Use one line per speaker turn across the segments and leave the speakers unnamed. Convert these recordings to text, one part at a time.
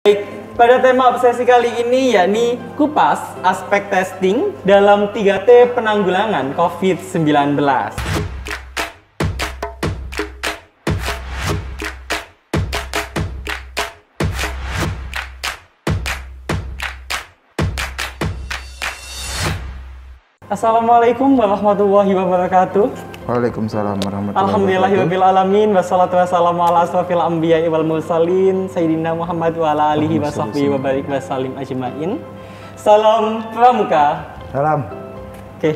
Baik, pada tema obsesi kali ini yakni kupas aspek testing dalam 3T penanggulangan COVID-19. Assalamualaikum warahmatullahi wabarakatuh.
Waalaikumsalam warahmatullahi wabarakatuh.
Alhamdulillahirabbil alamin wassalatu wassalamu ala asrofil anbiya'i wal mursalin sayyidina Muhammad wa ala alihi wa sahbihi wa barik wa salim ajmain. Salam pramuka.
Salam.
Oke.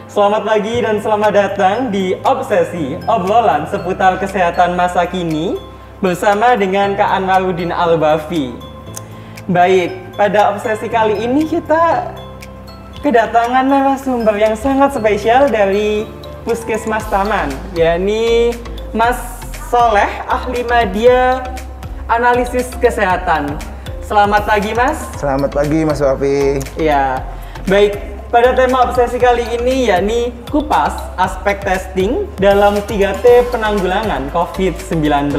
Selamat pagi dan selamat datang di Obsesi, obrolan seputar kesehatan masa kini bersama dengan Kak Anwaruddin Al-Bafi. Baik, pada obsesi kali ini kita kedatangan narasumber yang sangat spesial dari Puskesmas Taman, yakni Mas Soleh, ahli media analisis kesehatan. Selamat pagi, Mas.
Selamat pagi, Mas Wafi.
Ya, baik. Pada tema obsesi kali ini yakni kupas aspek testing dalam 3T penanggulangan COVID-19.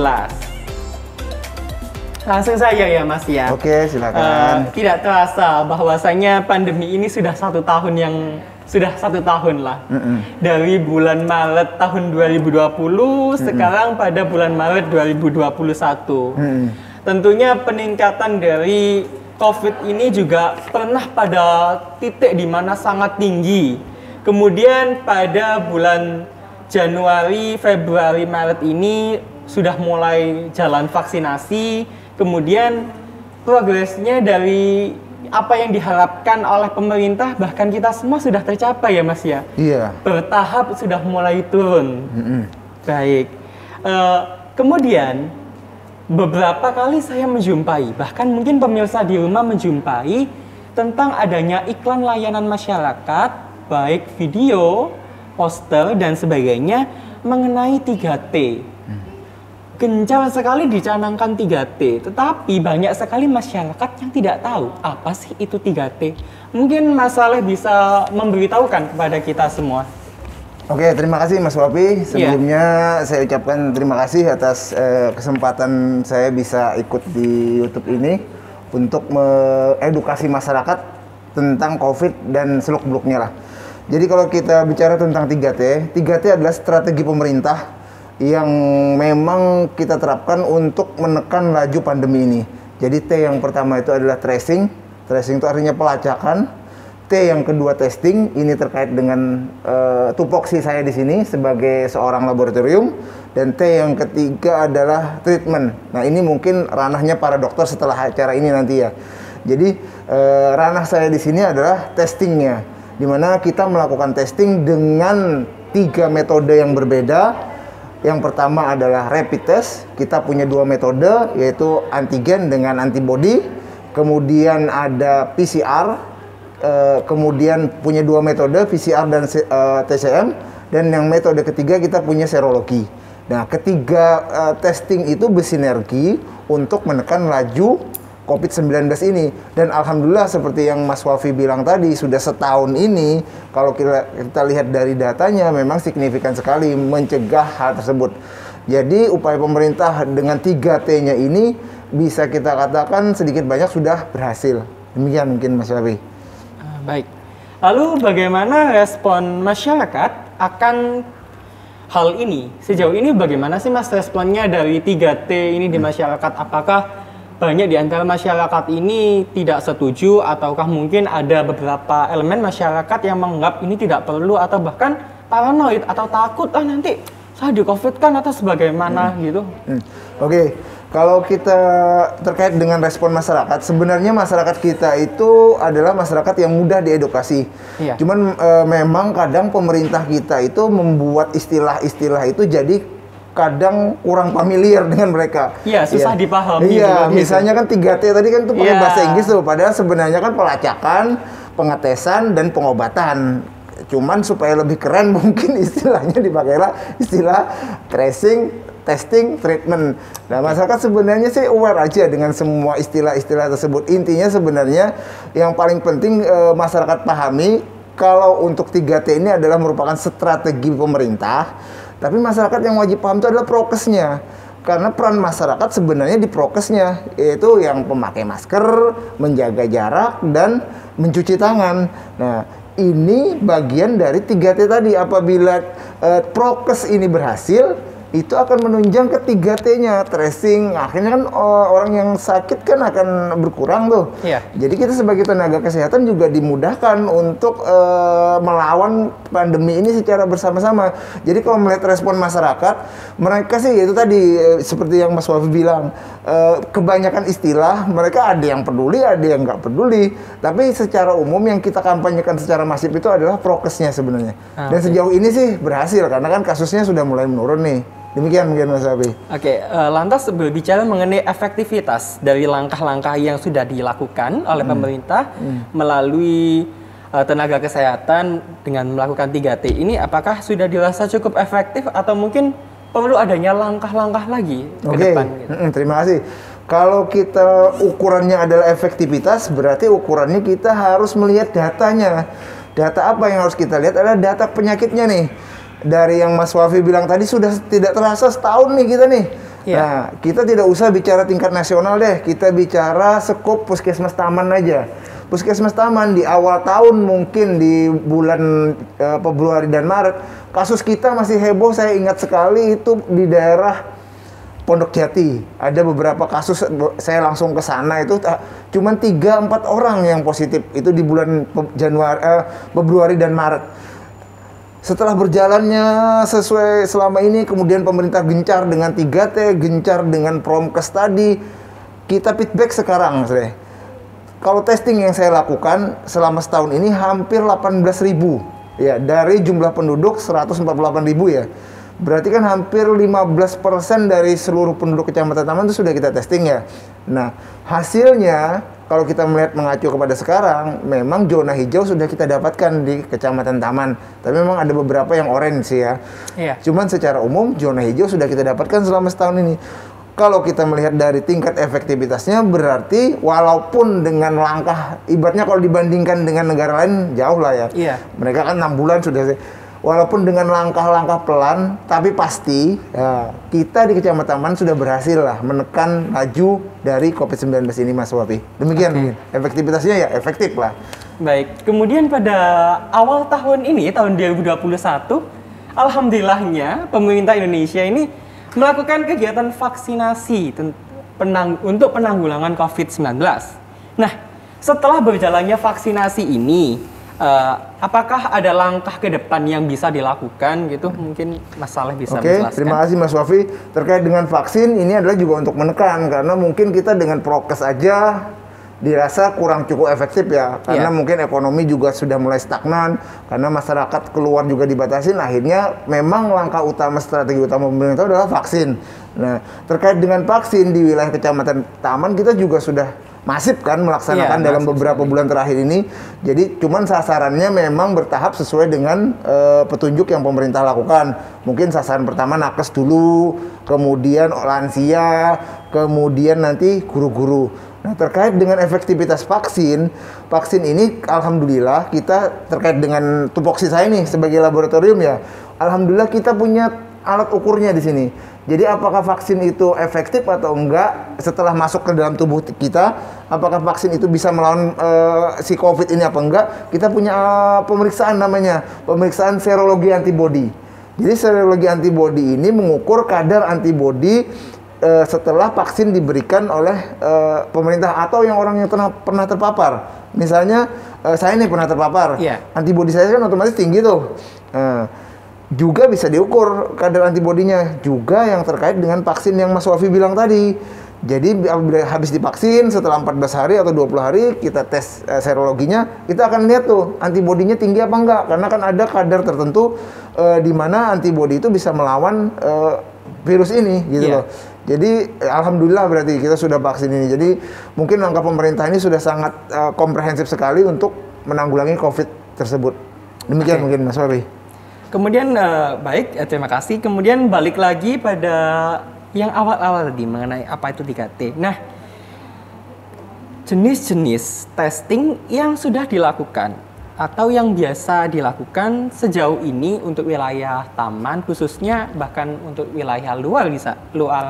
Langsung saja ya, Mas ya.
Oke, silakan.
Tidak terasa bahwasanya pandemi ini sudah satu tahun lah. Dari bulan Maret tahun 2020, sekarang pada bulan Maret 2021. Tentunya peningkatan dari COVID ini juga pernah pada titik di mana sangat tinggi. Kemudian pada bulan Januari, Februari, Maret ini sudah mulai jalan vaksinasi. Kemudian progresnya dari apa yang diharapkan oleh pemerintah bahkan kita semua sudah tercapai ya, Mas ya.
Iya.
Bertahap sudah mulai turun. Baik. Kemudian beberapa kali saya menjumpai, bahkan mungkin pemirsa di rumah menjumpai tentang adanya iklan layanan masyarakat, baik video, poster dan sebagainya mengenai 3T. Gencar sekali dicanangkan 3T, tetapi banyak sekali masyarakat yang tidak tahu apa sih itu 3T. Mungkin Mas Saleh bisa memberitahukan kepada kita semua.
Oke, terima kasih Mas Wafi. Sebelumnya saya ucapkan terima kasih atas kesempatan saya bisa ikut di YouTube ini untuk mengedukasi masyarakat tentang COVID dan seluk-beluknya lah. Jadi kalau kita bicara tentang 3T, 3T adalah strategi pemerintah yang memang kita terapkan untuk menekan laju pandemi ini. Jadi T yang pertama itu adalah tracing. Tracing itu artinya pelacakan. T yang kedua testing. Ini terkait dengan tupoksi saya di sini sebagai seorang laboratorium. Dan T yang ketiga adalah treatment. Nah, ini mungkin ranahnya para dokter setelah acara ini nanti ya. Jadi ranah saya di sini adalah testingnya, di mana kita melakukan testing dengan 3 metode yang berbeda. Yang pertama adalah rapid test. Kita punya 2 metode, yaitu antigen dengan antibody. Kemudian ada PCR. Kemudian punya 2 metode, PCR dan TCM. Dan yang metode ketiga kita punya serologi. Nah, ketiga testing itu bersinergi untuk menekan laju COVID-19 ini. Dan alhamdulillah seperti yang Mas Wafi bilang tadi, sudah setahun ini kalau kita lihat dari datanya memang signifikan sekali mencegah hal tersebut. Jadi upaya pemerintah dengan 3T-nya ini bisa kita katakan sedikit banyak sudah berhasil. Demikian mungkin Mas Wafi.
Baik. Lalu bagaimana respon masyarakat akan hal ini? Sejauh ini bagaimana sih Mas responnya dari 3T ini di masyarakat? Apakah banyak di antara masyarakat ini tidak setuju ataukah mungkin ada beberapa elemen masyarakat yang menganggap ini tidak perlu atau bahkan paranoid atau takut nanti saya di COVID kan atau sebagaimana gitu.
Oke, kalau kita terkait dengan respon masyarakat, sebenarnya masyarakat kita itu adalah masyarakat yang mudah diedukasi.
Iya.
Cuman memang kadang pemerintah kita itu membuat istilah-istilah itu jadi kadang kurang familiar dengan mereka.
Iya, susah dipahami.
Iya, misalnya kan 3T tadi kan tuh pakai bahasa Inggris tuh, padahal sebenarnya kan pelacakan, pengetesan, dan pengobatan. Cuman supaya lebih keren mungkin istilahnya dipakailah istilah tracing, testing, treatment. Nah, masyarakat sebenarnya sih aware aja dengan semua istilah-istilah tersebut. Intinya sebenarnya yang paling penting masyarakat pahami kalau untuk 3T ini adalah merupakan strategi pemerintah. Tapi masyarakat yang wajib paham itu adalah prokesnya. Karena peran masyarakat sebenarnya di prokesnya, yaitu yang memakai masker, menjaga jarak, dan mencuci tangan. Nah, ini bagian dari 3T tadi. Apabila prokes ini berhasil, itu akan menunjang ke 3T-nya, tracing. Akhirnya kan orang yang sakit kan akan berkurang tuh.
Iya.
Jadi kita sebagai tenaga kesehatan juga dimudahkan untuk melawan pandemi ini secara bersama-sama. Jadi kalau melihat respon masyarakat, mereka sih itu tadi seperti yang Mas Wafi bilang, kebanyakan istilah, mereka ada yang peduli, ada yang nggak peduli. Tapi secara umum yang kita kampanyekan secara masif itu adalah prokesnya sebenarnya. Dan sejauh ini sih berhasil, karena kan kasusnya sudah mulai menurun nih. Demikian mungkin Mas Wafi.
Oke, lantas berbicara mengenai efektivitas dari langkah-langkah yang sudah dilakukan oleh pemerintah melalui tenaga kesehatan dengan melakukan 3T ini, apakah sudah dirasa cukup efektif atau mungkin perlu adanya langkah-langkah lagi ke depan? Gitu?
Terima kasih. Kalau kita ukurannya adalah efektivitas, berarti ukurannya kita harus melihat datanya. Data apa yang harus kita lihat adalah data penyakitnya nih. Dari yang Mas Wafi bilang tadi sudah tidak terasa setahun nih kita nih. Yeah. Nah, kita tidak usah bicara tingkat nasional deh, kita bicara skop puskesmas taman aja. Puskesmas taman di awal tahun mungkin di bulan Februari dan Maret, kasus kita masih heboh, saya ingat sekali itu di daerah Pondok Jati. Ada beberapa kasus, saya langsung ke sana itu cuma 3-4 orang yang positif itu di bulan Februari dan Maret. Setelah berjalannya sesuai selama ini, kemudian pemerintah gencar dengan 3T, gencar dengan promkes tadi, kita feedback sekarang, kalau testing yang saya lakukan selama setahun ini hampir 18.000, ya, dari jumlah penduduk 148.000 ya. Berarti kan hampir 15% dari seluruh penduduk Kecamatan Taman itu sudah kita testing ya. Nah, hasilnya kalau kita melihat mengacu kepada sekarang, memang zona hijau sudah kita dapatkan di Kecamatan Taman. Tapi memang ada beberapa yang orange ya. Iya. Cuman secara umum zona hijau sudah kita dapatkan selama setahun ini. Kalau kita melihat dari tingkat efektivitasnya, berarti walaupun dengan langkah, ibaratnya kalau dibandingkan dengan negara lain jauh lah ya. Iya. Mereka kan 6 bulan sudah. Walaupun dengan langkah-langkah pelan, tapi pasti ya, kita di Kecamatan Taman sudah berhasil lah menekan laju dari COVID-19 ini, Mas Wafi. Demikian efektivitasnya ya efektif lah.
Baik, kemudian pada awal tahun ini, tahun 2021, alhamdulillahnya pemerintah Indonesia ini melakukan kegiatan vaksinasi untuk penanggulangan COVID-19. Nah, setelah berjalannya vaksinasi ini, apakah ada langkah ke depan yang bisa dilakukan gitu? Mungkin Mas Saleh bisa menjelaskan.
Terima kasih Mas Wafi. Terkait dengan vaksin, ini adalah juga untuk menekan, karena mungkin kita dengan prokes aja dirasa kurang cukup efektif ya, karena mungkin ekonomi juga sudah mulai stagnan, karena masyarakat keluar juga dibatasin. Akhirnya memang langkah utama, strategi utama pemerintah adalah vaksin. Nah, terkait dengan vaksin di wilayah Kecamatan Taman, kita juga sudah masif kan melaksanakan dalam beberapa bulan terakhir ini. Jadi cuman sasarannya memang bertahap sesuai dengan petunjuk yang pemerintah lakukan. Mungkin sasaran pertama nakes dulu, kemudian lansia, kemudian nanti guru-guru. Nah, terkait dengan efektivitas vaksin ini alhamdulillah kita terkait dengan tupoksi saya nih sebagai laboratorium ya. Alhamdulillah kita punya alat ukurnya di sini. Jadi apakah vaksin itu efektif atau enggak setelah masuk ke dalam tubuh kita, apakah vaksin itu bisa melawan si COVID ini apa enggak? Kita punya pemeriksaan namanya, pemeriksaan serologi antibodi. Jadi serologi antibodi ini mengukur kadar antibodi setelah vaksin diberikan oleh pemerintah atau yang orang yang pernah terpapar. Misalnya saya nih pernah terpapar, antibodi saya kan otomatis tinggi tuh. Juga bisa diukur kadar antibodinya, juga yang terkait dengan vaksin yang Mas Wafi bilang tadi. Jadi habis divaksin setelah 14 hari atau 20 hari kita tes serologinya, kita akan lihat tuh antibodinya tinggi apa enggak, karena kan ada kadar tertentu di mana antibodi itu bisa melawan virus ini gitu loh. Jadi alhamdulillah berarti kita sudah vaksin ini. Jadi mungkin langkah pemerintah ini sudah sangat komprehensif sekali untuk menanggulangi COVID tersebut. Demikian mungkin Mas Wafi.
Kemudian baik, terima kasih. Kemudian balik lagi pada yang awal-awal tadi mengenai apa itu 3T. Nah, jenis-jenis testing yang sudah dilakukan atau yang biasa dilakukan sejauh ini untuk wilayah taman khususnya, bahkan untuk wilayah luar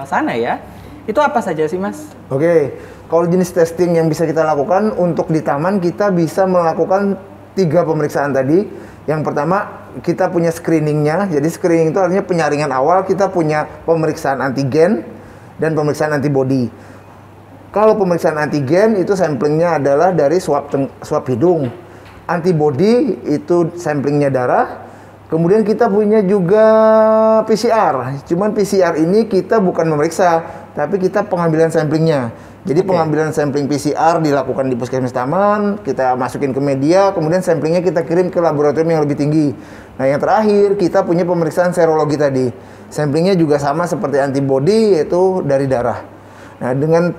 sana ya, itu apa saja sih Mas?
Oke, kalau jenis testing yang bisa kita lakukan untuk di taman, kita bisa melakukan 3 pemeriksaan tadi. Yang pertama, kita punya screeningnya. Jadi screening itu artinya penyaringan awal. Kita punya pemeriksaan antigen dan pemeriksaan antibodi. Kalau pemeriksaan antigen itu samplingnya adalah dari swab hidung. Antibodi itu samplingnya darah. Kemudian kita punya juga PCR. Cuman PCR ini kita bukan memeriksa, tapi kita pengambilan samplingnya. Jadi pengambilan sampling PCR dilakukan di puskesmas taman, kita masukin ke media, kemudian samplingnya kita kirim ke laboratorium yang lebih tinggi. Nah yang terakhir kita punya pemeriksaan serologi tadi. Samplingnya juga sama seperti antibodi, yaitu dari darah. Nah dengan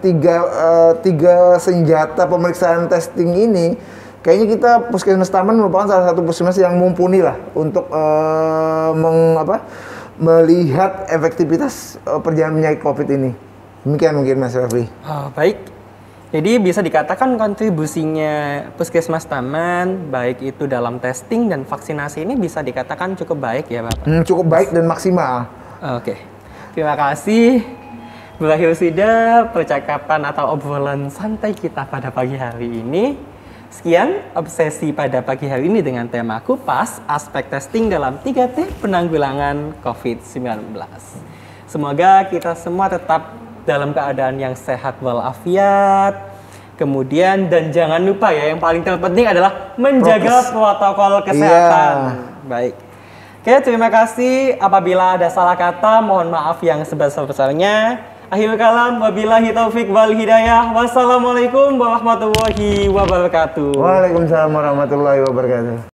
tiga senjata pemeriksaan testing ini, kayaknya kita puskesmas taman merupakan salah satu puskesmas yang mumpuni lah untuk melihat efektivitas perjalanan penyakit COVID ini. Demikian mungkin Mas Raffi.
Oh, baik. Jadi bisa dikatakan kontribusinya puskesmas taman, baik itu dalam testing dan vaksinasi ini bisa dikatakan cukup baik ya Bapak?
Cukup baik dan maksimal.
Oke. Terima kasih. Berakhir sudah percakapan atau obrolan santai kita pada pagi hari ini. Sekian obsesi pada pagi hari ini dengan tema kupas aspek testing dalam 3T penanggulangan COVID-19. Semoga kita semua tetap dalam keadaan yang sehat walafiat. Kemudian dan jangan lupa ya, yang paling terpenting adalah menjaga protokol kesehatan. Baik. Oke, terima kasih. Apabila ada salah kata, mohon maaf yang sebesar-besarnya. Akhirul kalam, wabillahi taufik wal hidayah. Wassalamualaikum warahmatullahi wabarakatuh.
Waalaikumsalam warahmatullahi wabarakatuh.